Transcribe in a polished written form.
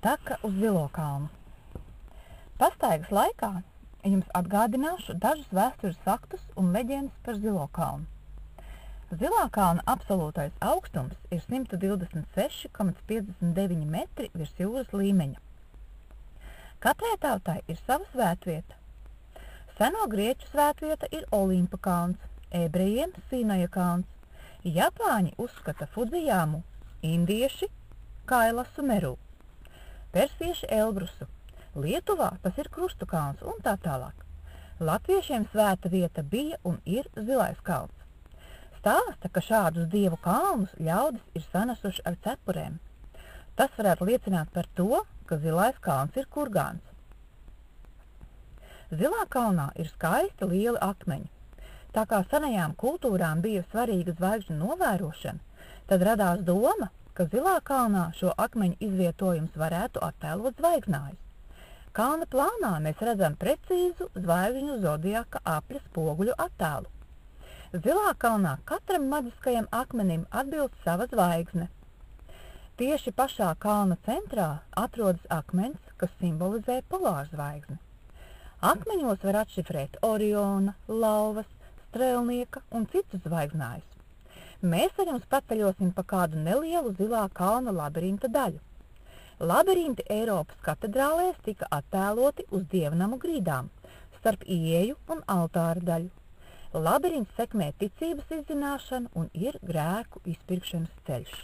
Taka uz Zilo kalnu. Pastaigas laikā jums atgādināšu dažus vēstures faktus un leģendas par Zilo kalnu. Zilā kalna absolūtais augstums ir 126,59 metri virs jūras līmeņa. Katrai tautai ir sava svētvieta. Seno grieķu svētvieta ir Olimpa kalns, ebrejiem Sinaja kalns, Japāņi uzskata Fudzijamu, indieši Kailasu Meru, persieši Elbrusu, Lietuvā tas ir Krustu kalns un tā tālāk. Latviešiem svēta vieta bija un ir Zilais kalns. Stāsta, ka šādus dievu kalnus ļaudis ir sanesuši ar cepurēm. Tas varētu liecināt par to, ka Zilais kalns ir kurgāns. Zilā kalnā ir skaisti lieli akmeņi. Tā kā senajām kultūrām bija svarīga zvaigžņu novērošana, tad radās doma, ka Zilā kalnā šo akmeņu izvietojums varētu attēlot zvaigznājus. Kalna plānā mēs redzam precīzu zvaigžņu zodiaka apļa spoguļu attēlu. Zilā kalnā katram maģiskajam akmenim atbilst sava zvaigzne. Tieši pašā kalna centrā atrodas akmens, kas simbolizē polārzvaigzni. Akmeņos var atšifrēt Oriona, Lauvas, Strēlnieka un citus zvaigznājus. Mēs ar jums paceļosim pa kādu nelielu Zilā kalna labirinta daļu. Labirinti Eiropas katedrālēs tika attēloti uz dievnamu grīdām, starp ieeju un altāra daļu. Labirints sekmē ticības izzināšanu un ir grēku izpirkšanas ceļš.